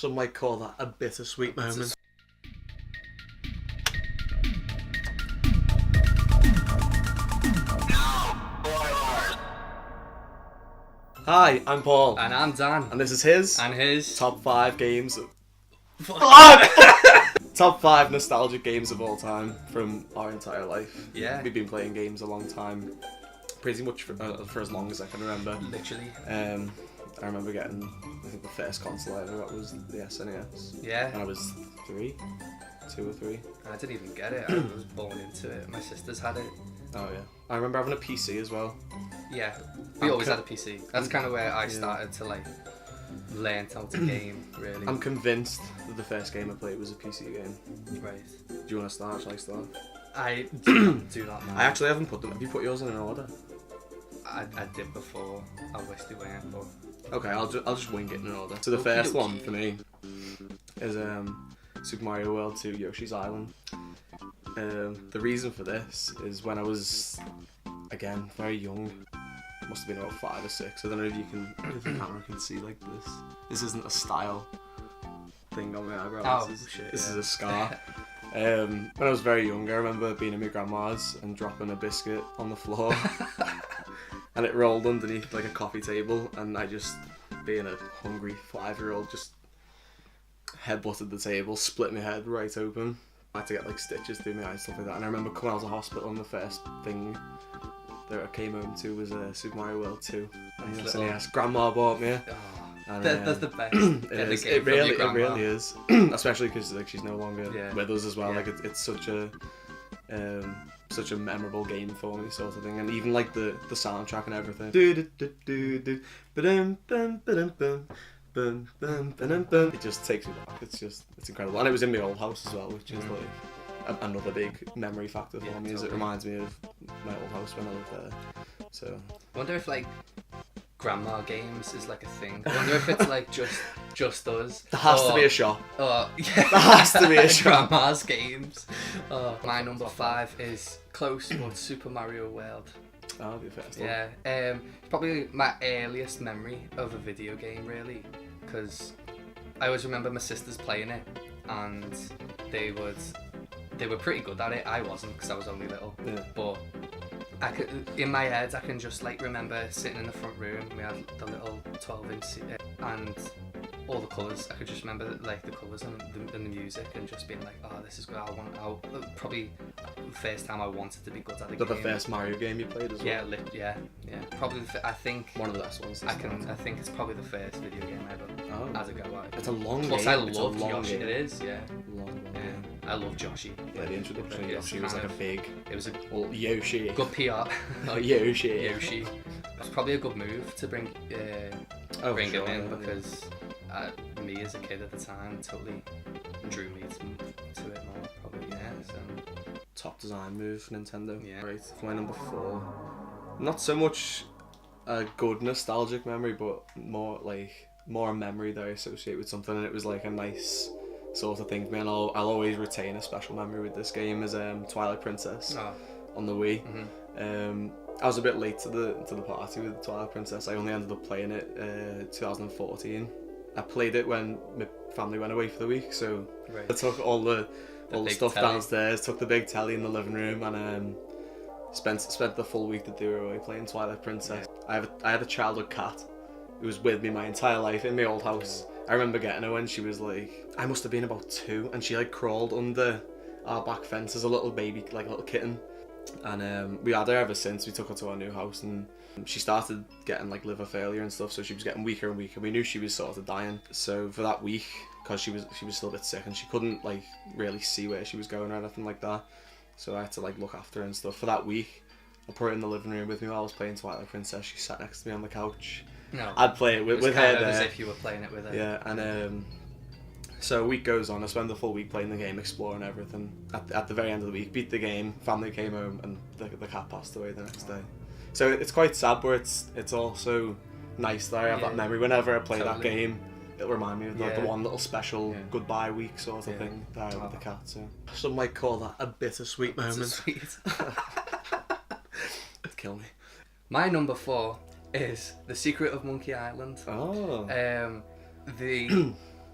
Some might call that a bittersweet moment. Hi, I'm Paul. And I'm Dan. And this is his. And his. Top 5 games. Top 5 nostalgic games of all time from our entire life. Yeah. We've been playing games a long time. Pretty much for as long as I can remember. Literally. I remember getting, I think the first console I ever got was the SNES. Yeah. And I was 2 or 3. I didn't even get it. I was born into it. My sisters had it. Oh yeah. I remember having a PC as well. Yeah. We always had a PC. That's kind of where I started to learn how to game, really. I'm convinced that the first game I played was a PC game. Right. Do you want to start? Shall I start? I do not know. I actually haven't put them. Have you put yours in an order? I did before. I wish they weren't, but... Okay, I'll just wing it in an order. So the first one for me is Super Mario World 2 Yoshi's Island. The reason for this is when I was, again, very young. Must have been about 5 or 6. I don't know if the camera can see like this. This isn't a style thing on my eyebrow. This is a scar. When I was very young, I remember being in my grandma's and dropping a biscuit on the floor. And it rolled underneath like a coffee table, and I just, being a hungry 5-year-old, just headbutted the table, split my head right open. I had to get like stitches through my eyes and stuff like that. And I remember coming out of hospital, and the first thing that I came home to was Super Mario World 2. And the SNES. Grandma bought me. And, that's the best. It really is. Especially because like she's no longer with us as well. Like it's such a memorable game for me, sort of thing. And even like the soundtrack and everything. It just takes me back. It's incredible. And it was in my old house as well, which is like another big memory factor for me. As it reminds me of my old house when I lived there. So I wonder if like grandma games is like a thing. I wonder if it's like just us. There has to be a shop. Yeah. There has to be a shop. Grandma's games. My number 5 is close, but Super Mario World. That'll be the first one. Yeah. It's probably my earliest memory of a video game, really, because I always remember my sisters playing it, and they were pretty good at it. I wasn't, because I was only little. Yeah. But in my head, I can just like remember sitting in the front room. We had the little 12-inch and all the colours. I could just remember like the colours and the music, and just being like, oh, this is good. Probably the first time I wanted to be good at a game. The first Mario game you played as well? Yeah. Probably. I think one of the best ones. I think it's probably the first video game I ever had a go at. It's a long Plus, game. I love Yoshi. It is, yeah. Long. I love Yoshi. Yeah, the introduction of Yoshi was like it was a Yoshi. good PR. Oh, Yoshi. It was probably a good move to bring him in, because me as a kid at the time totally drew me to it more, probably. So. Top design move, Nintendo. Yeah. Right, for my number 4. Not so much a good nostalgic memory, but more a memory that I associate with something, and it was like a nice sort of thing for me, and I'll always retain a special memory with this game, is Twilight Princess on the Wii. Mm-hmm. I was a bit late to the party with Twilight Princess. I only ended up playing it 2014. I played it when my family went away for the week, so I took all the stuff downstairs, took the big telly in the living room, and spent the full week that they were away playing Twilight Princess. I had a childhood cat who was with me my entire life in my old house. I remember getting her when she was like, I must have been about 2, and she like crawled under our back fence as a little baby, like a little kitten. And we had her ever since. We took her to our new house, and she started getting like liver failure and stuff, so she was getting weaker and weaker. We knew she was sort of dying. So for that week, because she was still a bit sick and she couldn't like really see where she was going or anything like that, so I had to like look after her and stuff. For that week, I put her in the living room with me while I was playing Twilight Princess. She sat next to me on the couch. No, I'd play it with her there. As if you were playing it with her. Yeah, and so a week goes on. I spend the full week playing the game, exploring everything. At the very end of the week, beat the game. Family came home, and the cat passed away the next day. So it's quite sad, but it's also nice that I have that memory. Whenever I play that game, it'll remind me of the one little special goodbye week sort of thing that I had with the cat. So some might call that a bittersweet moment. Sweet. It'd kill me. My number 4 is The Secret of Monkey Island. Oh.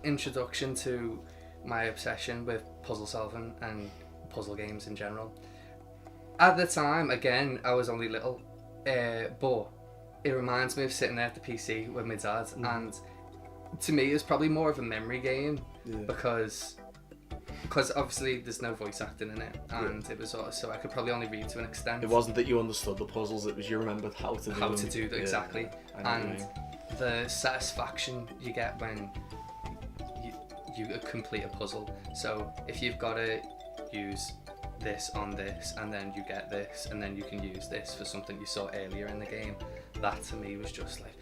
introduction to my obsession with puzzle solving and puzzle games in general. At the time, again, I was only little, but it reminds me of sitting there at the PC with my dad, and to me it's probably more of a memory game, because obviously there's no voice acting in it, and it was so I could probably only read to an extent. It wasn't that you understood the puzzles, it was you remembered how to do them. Exactly. And the satisfaction you get when you complete a puzzle. So if you've got to use this on this, and then you get this, and then you can use this for something you saw earlier in the game, that to me was just like,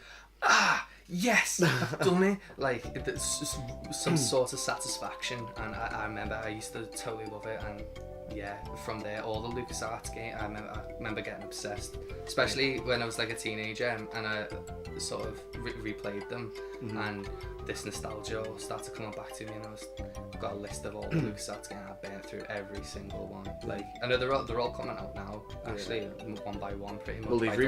yes, I've done it. Like, it's just some sort of satisfaction, and I remember I used to totally love it. And yeah, from there, all the LucasArts games, I remember getting obsessed, especially when I was like a teenager, and I sort of replayed them, and this nostalgia all started coming back to me, and I've got a list of all the LucasArts games. I've been through every single one. Like, I know they're all coming out now, actually, one by one, pretty much. Well, they've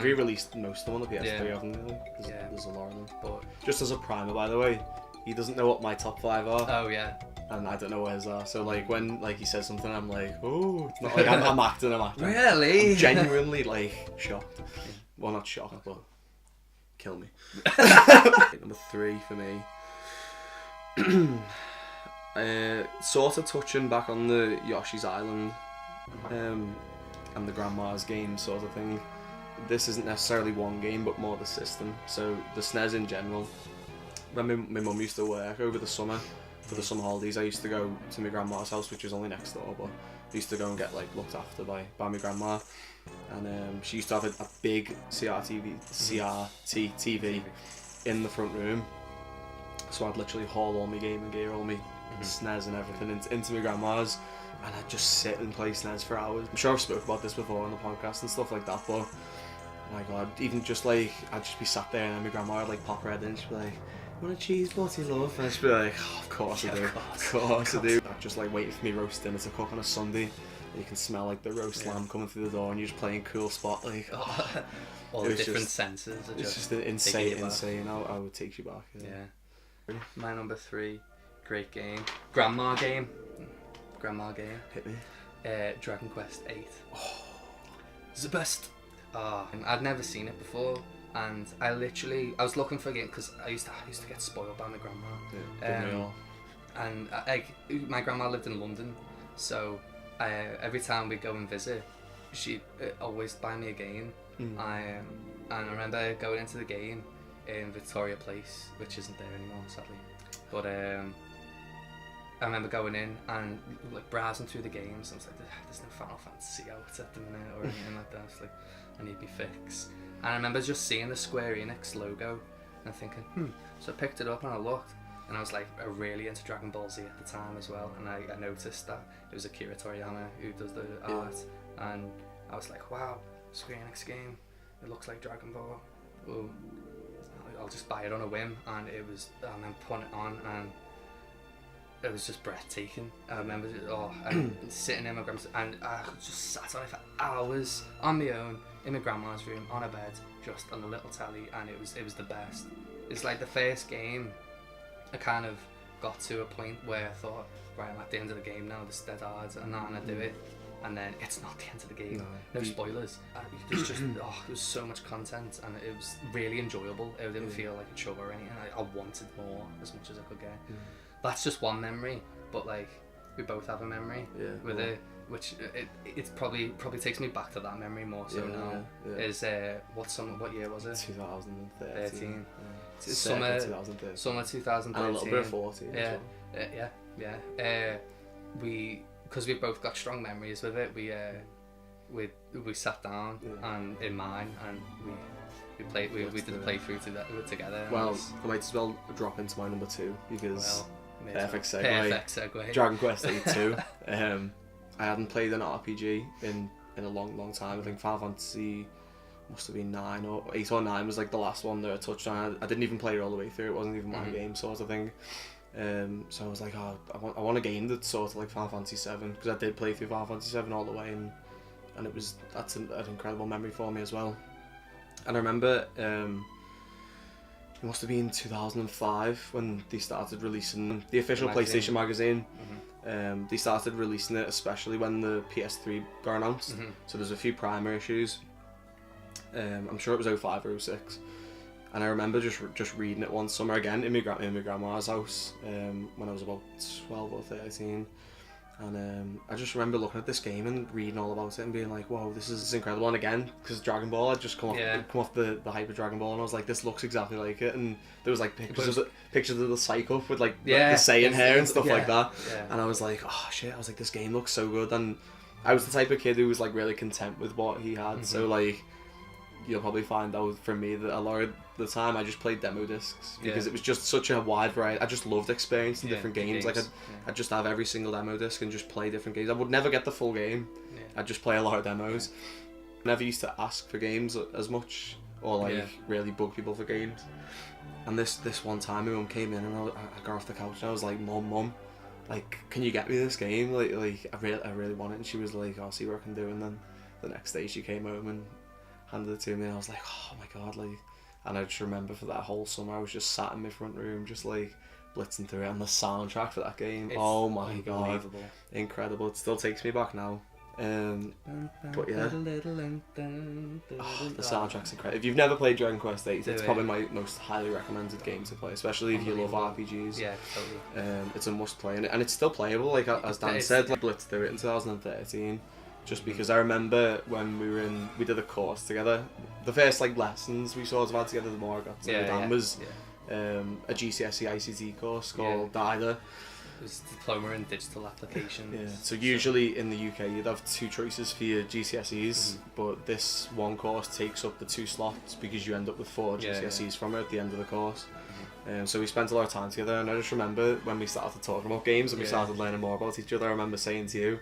re-released most of them on the PS3, haven't they? There's a lot of them. But just as a primer, by the way, he doesn't know what my top 5 are. Oh yeah. And I don't know what his are. So like when he says something, I'm like, oh, it's not like I'm acting. Really? I'm genuinely like shocked. Well, not shocked, but kill me. Number 3 for me. Sort of touching back on the Yoshi's Island and the Grandma's game sort of thing. This isn't necessarily one game, but more the system. So the SNES in general. When my mum used to work over the summer, for the summer holidays, I used to go to my grandma's house, which was only next door, but I used to go and get like looked after by my grandma, and she used to have a big CRT TV in the front room, so I'd literally haul all my gaming gear, all my SNES and everything into my grandma's, and I'd just sit and play SNES for hours. I'm sure I've spoke about this before on the podcast and stuff like that, but my god, even just like, I'd just be sat there and then my grandma would like pop her head in and she'd be like, "You want a cheese butty, love?" And I'd be like, oh, of course I do. Of course I do. I'd just like waiting for me roast dinner to cook on a Sunday, and you can smell like the roast lamb coming through the door, and you're just playing Cool Spot, like all the different senses. It's just insane how it takes you back. Yeah. My number 3, great game, Grandma game. Hit me. Dragon Quest VIII. Oh, it's the best. I'd never seen it before. And I was looking for a game because I used to get spoiled by my grandma. And my grandma lived in London, so every time we go and visit, she'd always buy me a game. And I remember going into the game in Victoria Place, which isn't there anymore, sadly. But I remember going in and like browsing through the games. I was like, "There's no Final Fantasy out at the minute or anything like that." I was like, "I need my fix." And I remember just seeing the Square-Enix logo and thinking, So I picked it up and I looked, and I was like, really into Dragon Ball Z at the time as well. And I noticed that it was Akira Toriyama who does the art, and I was like, wow, Square-Enix game. It looks like Dragon Ball. Well, I'll just buy it on a whim, and it was. I remember putting it on, and it was just breathtaking. I remember sitting in my grandma's, and I just sat on it for hours on my own in my grandma's room on a bed, just on the little telly, and it was the best. It's like the first game I kind of got to a point where I thought, right, I'm at the end of the game now, this is dead hard, and I do it, and then it's not the end of the game. No spoilers. There's just there's so much content, and it was really enjoyable. It didn't feel like a chore or anything. I wanted more as much as I could get. That's just one memory, but like we both have a memory with it, which it probably takes me back to that memory more so now. Is what year was it? 2013. Summer 2013. And a little bit of 14 as well. Because we both got strong memories with it. We sat down and in mine, and we played. We did the playthrough together. Well, I might as well drop into my number 2 because perfect segue. Dragon Quest VIII 2. I hadn't played an RPG in a long time. I think Final Fantasy must have been 9 or 8 or 9 was like the last one that I touched on. I didn't even play it all the way through. It wasn't even my game, sort of thing. So I was like, I want a game that's sort of like Final Fantasy 7, because I did play through Final Fantasy 7 all the way, and that's an incredible memory for me as well. And I remember It must have been 2005 when they started releasing the official magazine. PlayStation magazine. They started releasing it, especially when the PS3 got announced. So there's a few primer issues. I'm sure it was 05 or 06. And I remember just reading it one summer again in my grandma's house when I was about 12 or 13. And I just remember looking at this game and reading all about it and being like, "Whoa, this is incredible!" And again, because Dragon Ball had just come off the hype of Dragon Ball, and I was like, "This looks exactly like it." And there was like pictures of the Psycho with like the Saiyan hair and stuff like that. And I was like, "Oh shit!" I was like, "This game looks so good." And I was the type of kid who was like really content with what he had. So like, you'll probably find out from me that a lot of the time I just played demo discs because it was just such a wide variety. I just loved experiencing different games. Like I'd just have every single demo disc and just play different games. I would never get the full game. I'd just play a lot of demos. Never used to ask for games as much or like really bug people for games. And this one time my mum came in and I got off the couch and I was like, Mum, like, can you get me this game? Like I really want it. And she was like, I'll see what I can do. And then the next day she came home and handed it to me and I was like, oh my god, like. And I just remember for that whole summer I was just sat in my front room just like blitzing through it, and the soundtrack for that game, oh my god, incredible. It still takes me back now. But yeah, the soundtrack's incredible. If you've never played Dragon Quest VIII, it's probably my most highly recommended game to play, especially if you love RPGs. Yeah, totally. It's a must play, and it's still playable. Like as Dan said, like, blitzed through it in 2013. Just because I remember when we did a course together, the first like lessons we sort of had together, the more I got to know Dan was a GCSE ICT course called DIDA. It was Diploma in Digital Applications. Yeah. So usually in the UK you'd have two choices for your GCSEs, but this one course takes up the 2 slots because you end up with 4 GCSEs from it at the end of the course. So we spent a lot of time together, and I just remember when we started talking about games and we started learning more about each other, I remember saying to you,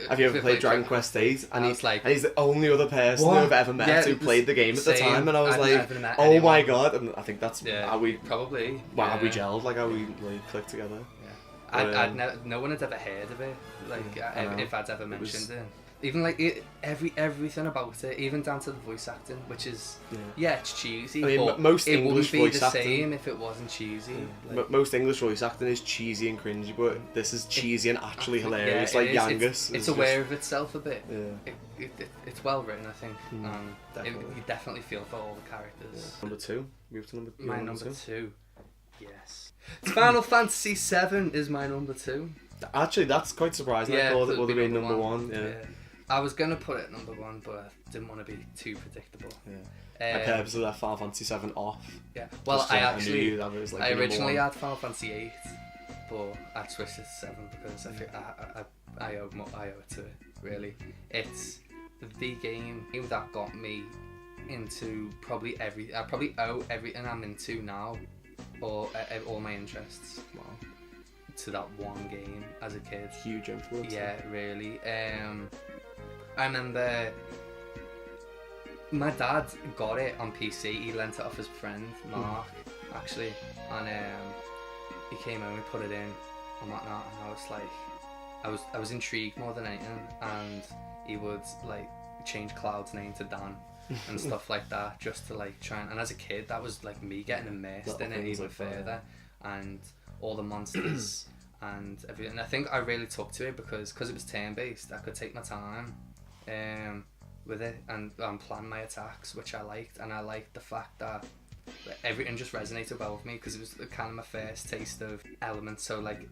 have you ever played Dragon Quest VIII? And he's the only other person who I've ever met who played the game at the time, and I was like, oh my god, and I think that's how we probably how we gelled, like how we like clicked together. No one had ever heard of it, like if I'd ever mentioned it. Even like everything about it, even down to the voice acting, which is it's cheesy. I mean, but most it English wouldn't be voice the acting, same if it wasn't cheesy. Like, most English voice acting is cheesy and cringy, but this is cheesy and actually hilarious. Like Yangus, it's aware of itself a bit. Yeah. It's well written, I think. You definitely feel for all the characters. Number 2. Move to number. My number 2. Yes. Final Fantasy VII is my number 2. Actually, that's quite surprising. I thought it would have been number 1. Yeah. I was gonna put it number 1, but I didn't want to be too predictable. I purposely left Final Fantasy VII off. Yeah. Well, I originally had Final Fantasy VIII, but I switched it to 7 because I feel I owe it to it. Really, it's the game that got me into probably I probably owe everything I'm into now, or all my interests. Wow. To that one game as a kid. Huge influence. Yeah, really. I remember my dad got it on PC. He lent it off his friend Mark, actually, and he came home and put it in and whatnot. And I was like, I was intrigued more than anything. And he would like change Cloud's name to Dan and stuff like that, just to like try and as a kid, that was like me getting immersed in it even further, and all the monsters and everything. I think I really took to it because it was turn-based. I could take my time with it and plan my attacks, which I liked, and I liked the fact that everything just resonated well with me because it was kind of my first taste of elements. So like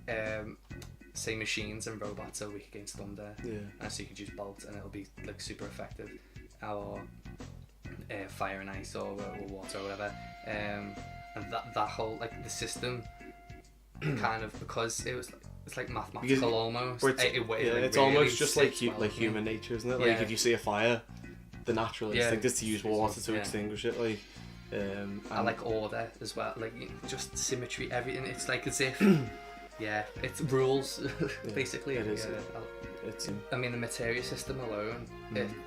say machines and robots are weak against thunder, and so you could use bolt and it'll be like super effective, or fire and ice or water or whatever, and that whole like the system kind of, because it's like mathematical almost. It's almost just like human nature, isn't it? Like if you see a fire, the natural instinct is to use water to extinguish it. Like I like order as well, like just symmetry, everything. It's like as if it's rules basically. It is. I mean, the materia system alone,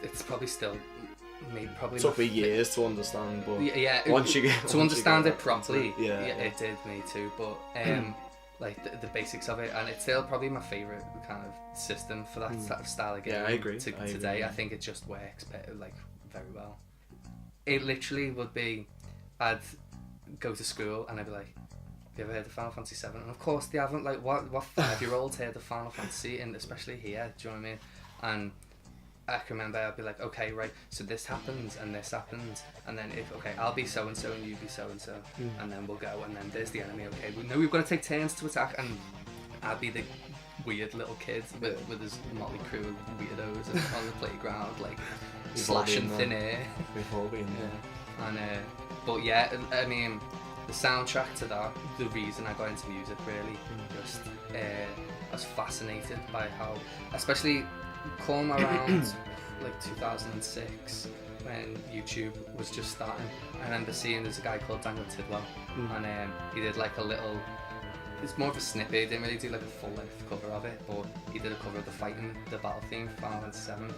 it's probably still took me years to understand, but once you get to understand it properly, it did me too. But like the basics of it, and it's still probably my favorite kind of system for that style of game. I agree. Today, I think it just works like very well. It literally would be, I'd go to school and I'd be like, have you ever heard of Final Fantasy VII? And of course they haven't. Like, what 5-year-olds heard of Final Fantasy, and especially here, do you know what I mean? And I can remember I'd be like, okay, right, so this happens and this happens, and then I'll be so and so and you be so and so, and then we'll go, and then there's the enemy. Okay, we know we've got to take turns to attack, and I'd be the weird little kid with his motley crew of weirdos on the playground, like slashing thin air. We've all been there. Yeah. And but yeah, I mean, the soundtrack to that, the reason I got into music really, just I was fascinated by how, especially come around like 2006 when YouTube was just starting. I remember seeing there's a guy called Daniel Tidwell, and he did like a little, it's more of a snippet, he didn't really do like a full length cover of it, but he did a cover of the battle theme for Final Fantasy VII.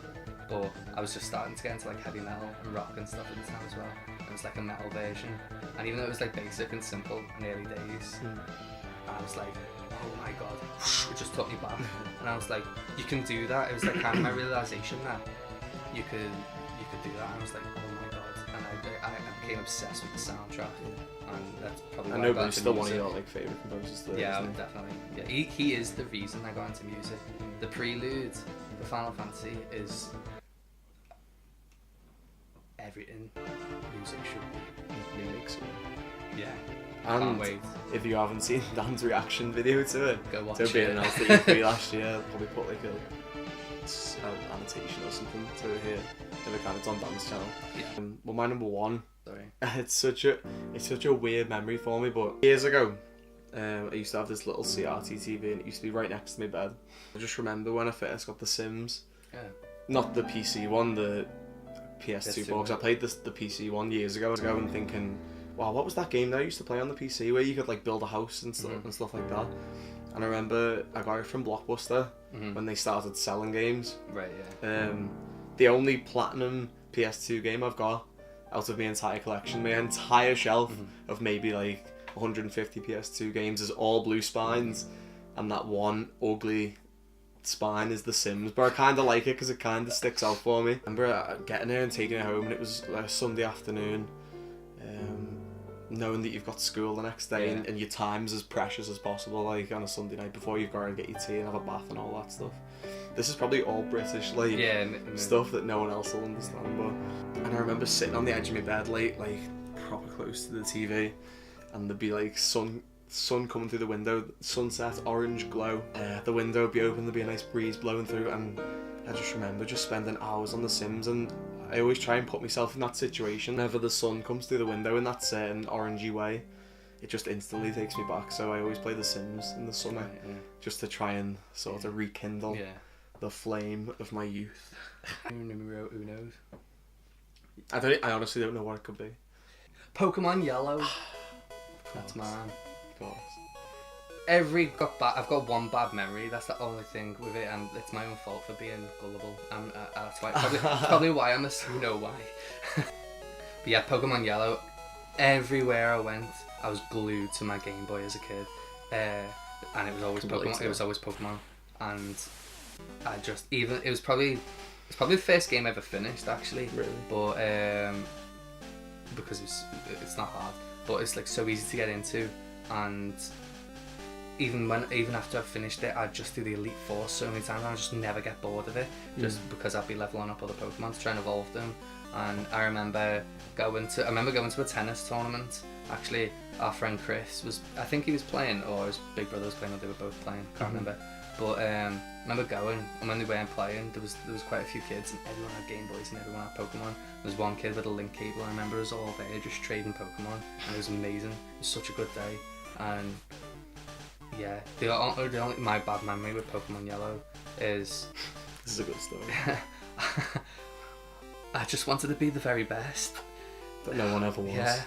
But I was just starting to get into like heavy metal and rock and stuff at the time as well. It was like a metal version, and even though it was like basic and simple in the early days, I was like, oh my god, it just took me back. And I was like, you can do that. It was like kind of my realization that you could do that. And I was like, oh my god, and I became obsessed with the soundtrack, and that's probably why I know, but he's still one of your like favourite composers though, yeah, isn't he? Definitely. Yeah, he is the reason I got into music. The prelude for Final Fantasy is everything music should be. Remix. Yeah. And can't wait. If you haven't seen Dan's reaction video to it, Go watch to being it. announced at E3 last year, probably put like an annotation or something to it here. If it can, it's on Dan's channel. Yeah. Well, my number one. Sorry. It's such a weird memory for me, but years ago, I used to have this little CRT TV, and it used to be right next to my bed. I just remember when I first got The Sims. Yeah. Not the PC one, the PS2 box. I played the PC one years ago and thinking, wow, what was that game that I used to play on the PC where you could like build a house and stuff like that? And I remember I got it from Blockbuster when they started selling games. Right, yeah. The only platinum PS2 game I've got out of my entire collection, my entire shelf of maybe like 150 PS2 games is all blue spines, and that one ugly spine is The Sims, but I kind of like it because it kind of sticks out for me. I remember getting it and taking it home, and it was like a Sunday afternoon, knowing that you've got school the next day, and your time's as precious as possible, like on a Sunday night before you've got to get your tea and have a bath and all that stuff. This is probably all British like stuff that no one else will understand, but and I remember sitting on the edge of my bed late, like proper close to the TV, and there'd be like sun coming through the window, sunset, orange glow, the window would be open, there'd be a nice breeze blowing through, and I just remember just spending hours on The Sims, and I always try and put myself in that situation. Whenever the sun comes through the window in that certain orangey way, it just instantly takes me back, so I always play The Sims in the summer, just to try and sort of rekindle the flame of my youth. Numero uno. I honestly don't know what it could be. Pokemon Yellow. That's mine. Of course. I've got one bad memory. That's the only thing with it, and it's my own fault for being gullible. And that's why probably why I'm a who know why. But yeah, Pokemon Yellow. Everywhere I went, I was glued to my Game Boy as a kid, and it was always Pokemon. It was always Pokemon, and I just it's probably the first game I ever finished actually. Really? But because it's not hard, but it's like so easy to get into, and even after I've finished it, I'd just do the Elite Four so many times, and I'd just never get bored of it, just because I'd be leveling up other Pokemon to try and evolve them. And I remember going to a tennis tournament. Actually, our friend Chris I think he was playing, or his big brother was playing, or they were both playing, can't remember. But I remember going, and when they weren't playing, there was quite a few kids, and everyone had Game Boys and everyone had Pokemon. There was one kid with a link cable. I remember us all there just trading Pokemon, and it was amazing. It was such a good day, and yeah, the only my bad memory with Pokemon Yellow is this is a good story. I just wanted to be the very best. But no one ever was. Yeah,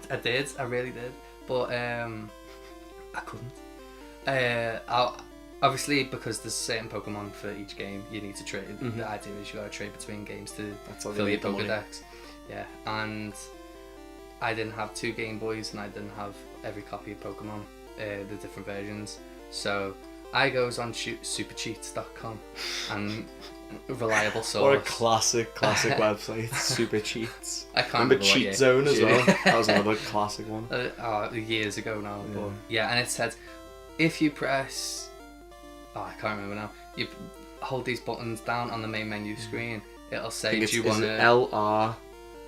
I did. I really did. But I couldn't. Obviously, because there's certain Pokemon for each game, you need to trade. The idea is you gotta trade between games to fill your Pokedex. Yeah, and I didn't have 2 Game Boys, and I didn't have every copy of Pokemon, the different versions. So I goes on supercheats.com and reliable source. What a classic website. Super Cheats. I can't remember remember what Cheat year. Zone as well. That was another classic one. Years ago now. Yeah. But yeah, and it said if you press, I can't remember now. You hold these buttons down on the main menu screen. It'll say, do you want to LR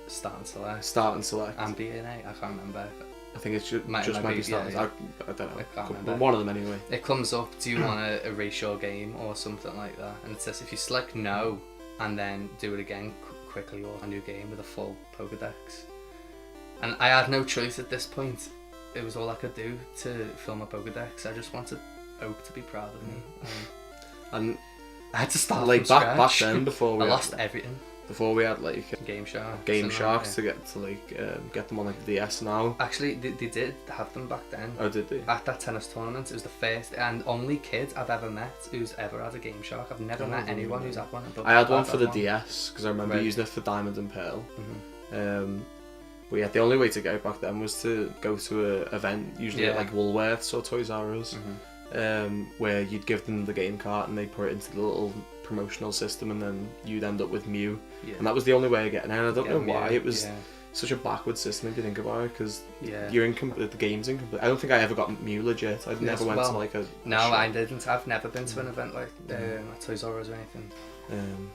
start and select? Start and select. And BNA. I can't remember. I think it's just might be start. Yeah. I don't know. I can't remember. One of them anyway. It comes up, do you want to erase your game or something like that? And it says if you select no and then do it again quickly or a new game with a full Pokédex. And I had no choice at this point. It was all I could do to fill my Pokédex. I just wanted Oak to be proud of me. And I had to start like from back scratch. then before we I lost everything. Before we had like Game Sharks. Game Sharks to get them on like the DS now. Actually, they did have them back then. Oh, did they? At that tennis tournament, it was the first and only kid I've ever met who's ever had a Game Shark. I've never met anyone who's had one. I had one for the DS because I remember using it for Diamond and Pearl. Mm-hmm. But yeah, the only way to get it back then was to go to an event, usually at like Woolworths or Toys R Us, where you'd give them the game cart and they put it into the little promotional system, and then you'd end up with Mew. And that was the only way of getting it. And I don't know why it was such a backward system if you think about it, because you're the game's incomplete. I don't think I ever got Mew legit. I never went to like a shop. I didn't. I've never been to an event like Toys R Us or anything.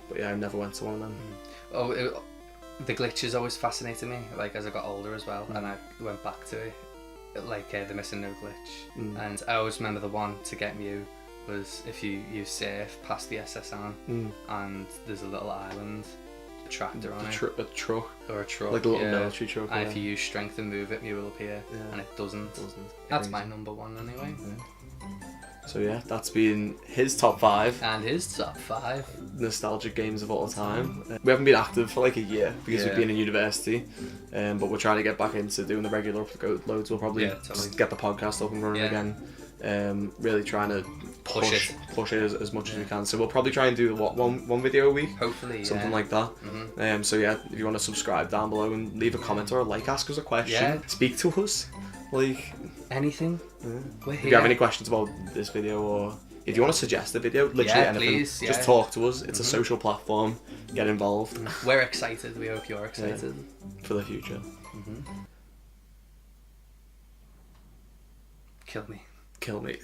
But yeah, I never went to one of them. The glitches always fascinated me, like as I got older as well, and I went back to it, like the missing no glitch. And I always remember the one to get Mew was if you surf past the SSN and there's a little island, a tractor on it. A truck. Or a truck. Like a little military truck. And if you use strength and move it, Mew will appear. And it doesn't. That's my number one anyway. So yeah, that's been his top 5. And his top 5 nostalgic games of all time. We haven't been active for like a year because we've been in university, but we're trying to get back into doing the regular uploads. We'll probably just get the podcast up and running again. Really trying to push it as much as we can. So we'll probably try and do one video a week, hopefully, something like that. So yeah, if you want to subscribe down below and leave a comment or a like, ask us a question, speak to us, like anything. We're here. If you have any questions about this video, or if you want to suggest a video, literally anything, please, just talk to us. It's a social platform. Get involved. We're excited. We hope you're excited for the future. Kill me. Kill me.